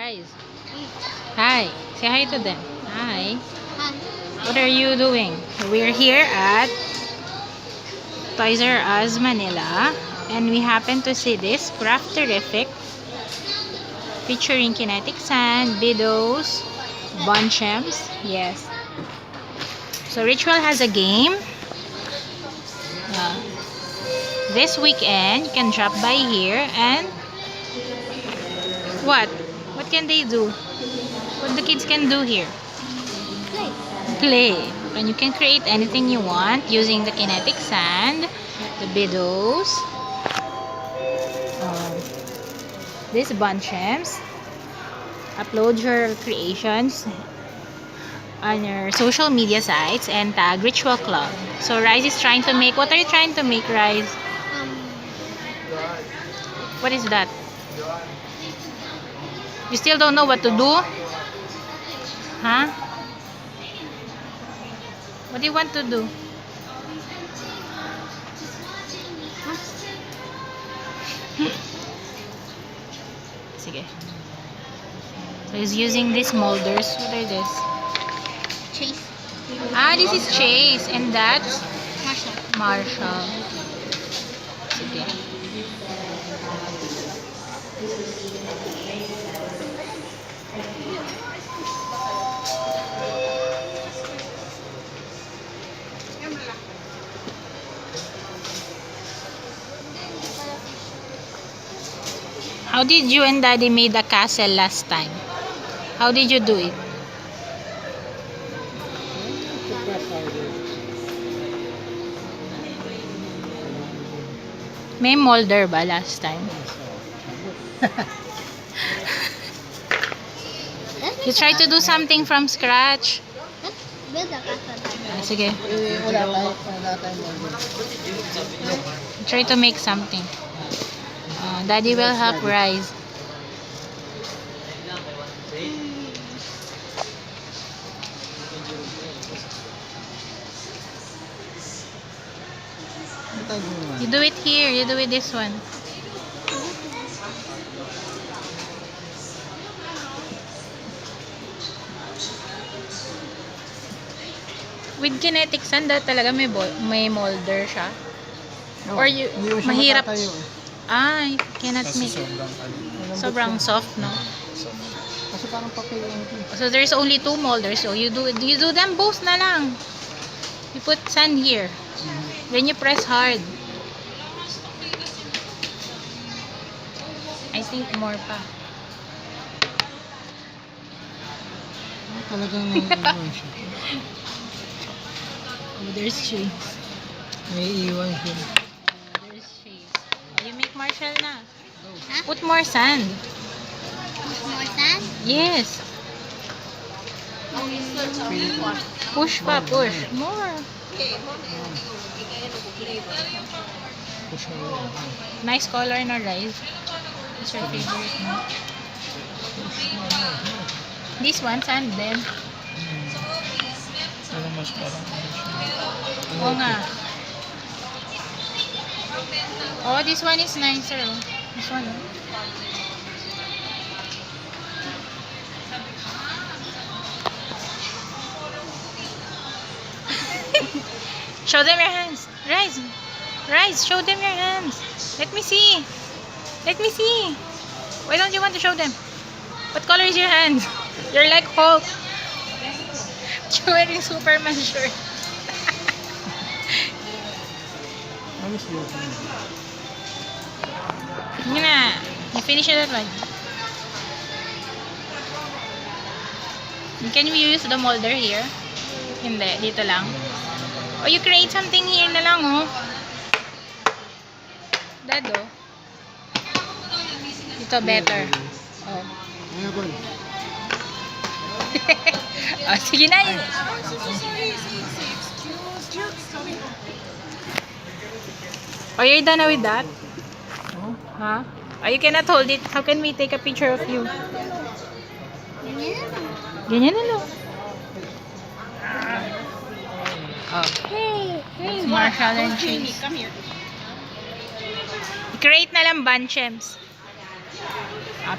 Rise. Hi. Say hi to them. Hi. Hi. What are you doing? We're here at Toys R Us Manila, and we happen to see this Crafterific featuring Kinetic Sand, Bidos, Bonchems. Yes. So Ritual has a game. This weekend, you can drop by here and what? What can they do? What the kids can do here? Play. Play. And you can create anything you want using the Kinetic Sand, the Bidos, these Bonchems. Upload your creations on your social media sites and tag Ritual Club. So Rise is trying to make, what are you trying to make, Rise? What is that? You still don't know what to do? Huh? What do you want to do? Sige. So he's using these molders. What are this? Chase. Ah, this is Chase. And that's Marshall. Marshall. Sige. How did you and Daddy made the castle last time? How did you do it? May molder ba last time? You try to do something from scratch. Build a castle. Ah, sige. Wala tayong molder. Try to make something. Daddy will help Rise. You do it here. You do it this one. With Kinetic Sand talaga may molder siya. Or you mahirap. Ah, you cannot make. Sobrang soft, no? Kasi parang papel yung So there's only 2 molders. So you do them both na lang. You put sand here. Then you press hard. I think more pa. talagang naiiwan siya. Oh, there's Chase. Naiiwan siya. There's Chase. Oh, you make Marshall na. Huh? Put more sand. More sand? Yes. Push pa, push. More. Push mo yun. Nice color na, Rise. What's your favorite? No? This one, sand din. Pero mas parang Oo nga. Oh, this one is nicer. Oh. This one. Oh. Show them your hands. Rise. Rise, show them your hands. Let me see. Let me see. Why don't you want to show them? What color is your hand? You're like Hulk. You're wearing Superman shirt. ayos yun. Yun na. You finish that one. Can we use the molder here? Hindi. Dito lang. Or you create something here na lang, oh. Dado. Ito better. Oh. Ano ba? Oh, sige na. Oh, you're done with that? Oh? Huh? Oh, you cannot hold it. How can we take a picture of you? Ganyan na lang. Oh. Hey, Marshall and Chase. Come here. Create na lang Bonchems.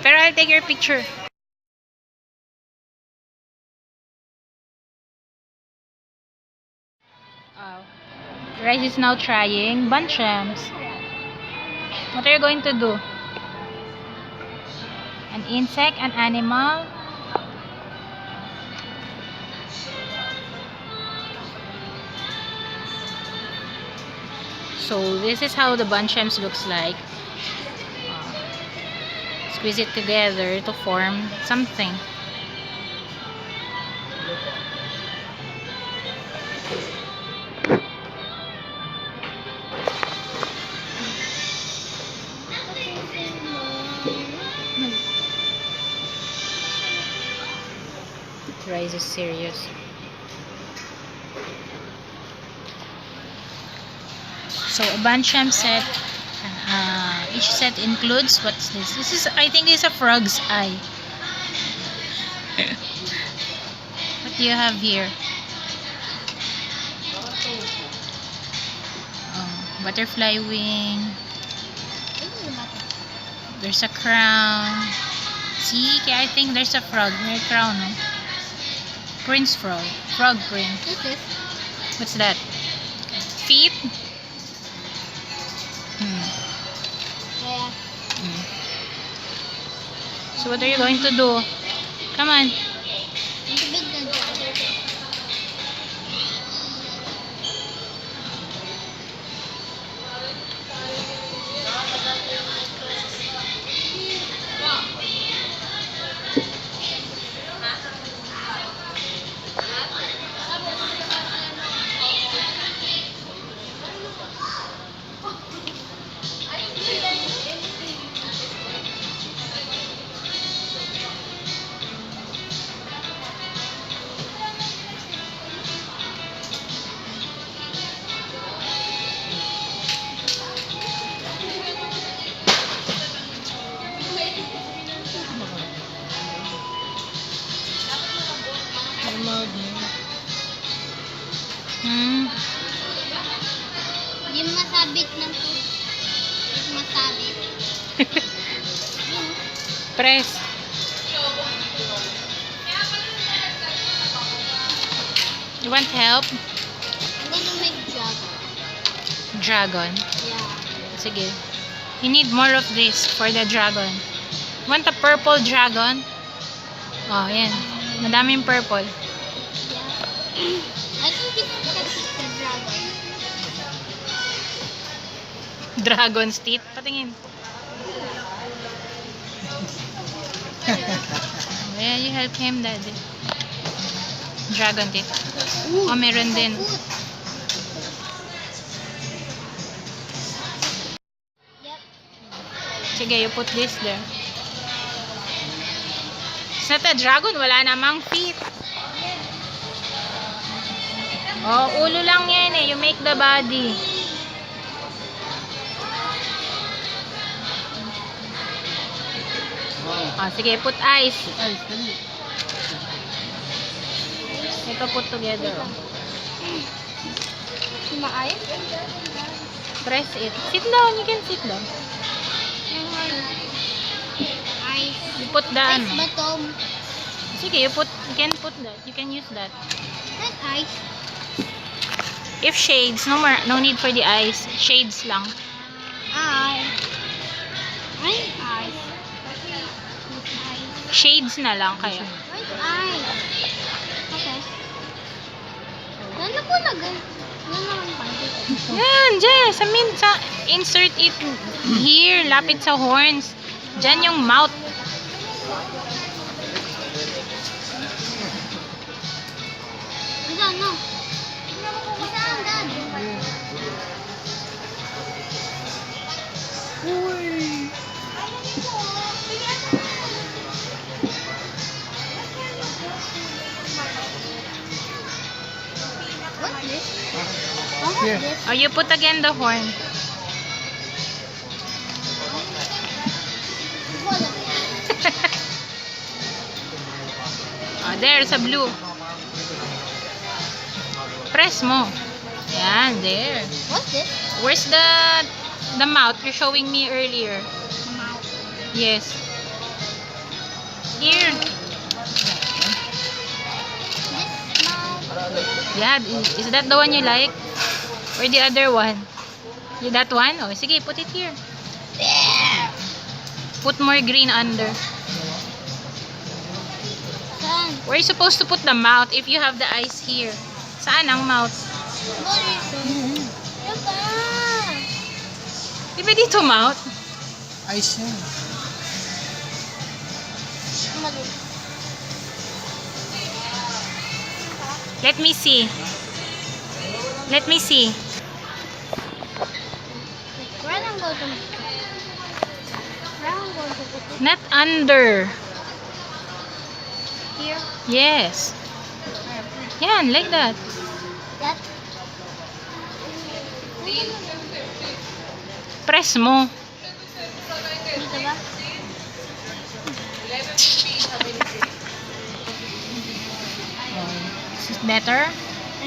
Pero I'll take your picture. Wow. Rice is now trying bunchems. What are you going to do? An insect, an animal? So this is how the bunchems looks like. Squeeze it together to form something. Rice is serious. So a banchem set, each set includes, what's this? This is, I think, is a frog's eye. What do you have here? Butterfly wing. This is a button. There's a crown. See, I think there's a frog. May crown, no? Prince frog. Frog prince. What's this? What's that? Feet? Yeah. So what are you going to do? Come on. It's a big gun. Yung masabit ng yung masabit. Press. You want help? I'm gonna make dragon. Dragon. Yeah. Sige. You need more of this for the dragon. Want a purple dragon? Oh, yan. Madaming purple. Yeah. I think this is the dragon. Dragon's teeth. Patingin. Yeah, you help him, daddy. Dragon teeth. Oh, meron din. Yep. Sige, you put this there. It's not a dragon. Wala namang feet. Oh, ulo lang yan eh. You make the body. Oh, sige, put eyes. Ito put together. Sumaay? Press it. Sit down. You can sit down. Ice. You put the Ice ano. ba Tom? Sige, you can put that. You can use that. Not ice. If shades, no need for the eyes. Shades lang. Ice. Ice. Ice. Shades na lang kayo. Where's ice? Okay. Saan ako Yan, dyan. Insert it here. Lapit sa horns. Dyan yung mouth. Saan no? Saan dad? What's this? What's Here. this? Oh, you put again the horn. Oh, there's a blue. Press mo. Yan, there. What's this? Where's the mouth you're showing me earlier? Mouth. Yes. Here. This mouth. Yeah, is that the one you like? Or the other one? That one? Oh, sige, put it here. There. Put more green under. Saan? Where are you supposed to put the mouth if you have the eyes here? Saan ang mouth? Dito. Ano ba? Di ba dito mouth? Ice yan. Mali. Let me see. Let me see. Where am I going to put it? Not under. Here? Yes. Yan, like that. That? Press mo. Dito ba? Is it better? I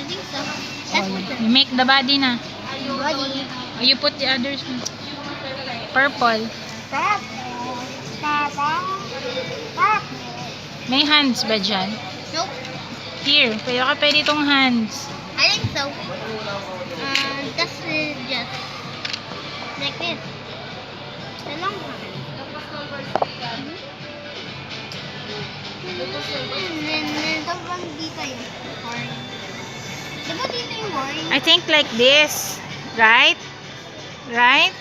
think so. That's better. You make the body na. Body. Or you put the others. Purple. May hands ba dyan? Nope. Here, pwede itong hands. I think so. That's just like this. The long one. Then tapos dito yung horn. Diba dito yung horn? I think like this. Right? Right?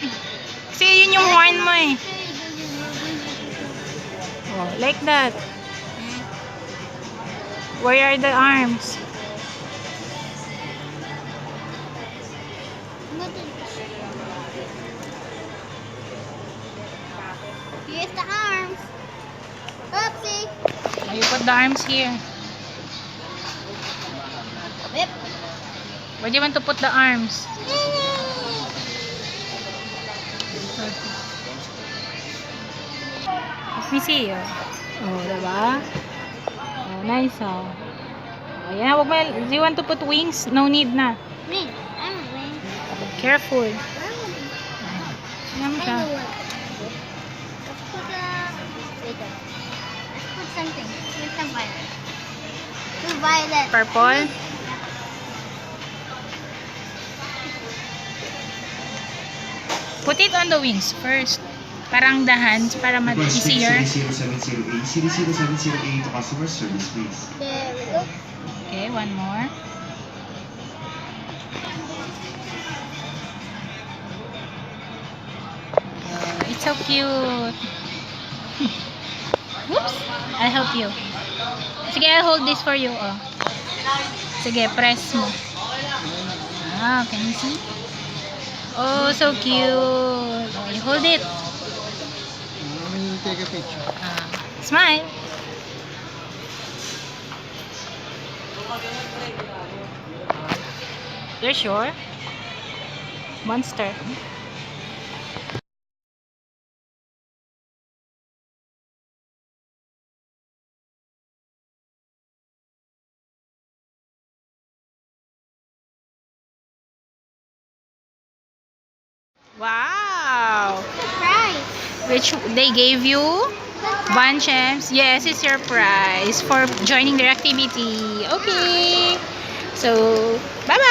Kasi yun yung horn mo eh. Oh, like that. Where are the arms? Here's the arms. Oopsie. Oh, you put the arms here. Whip. Where do you want to put the arms? Let me see. Oh, diba? Oh, nice oh. Oh, yan. Wag mo, do you want to put wings? No need na. Me. I'm a wing. Careful. Yan I siya. know what. Let's put wait a Let's put something. With some violet. Two violet. Purple. Put it on the wings first. Parang the hands para easier. 007080 to customer service, please. There we go. Okay, one more. It's so cute. Whoops! I'll help you. Sige, I'll hold this for you. Oh. Sige, press mo. Ah, can you see? Oh, so cute. Oh, you hold it. Let me take a picture. Smile. You're sure? Monster. Wow! Prize. Which they gave you? Bunches. Yes, it's your prize for joining their activity. Okay. So, bye-bye!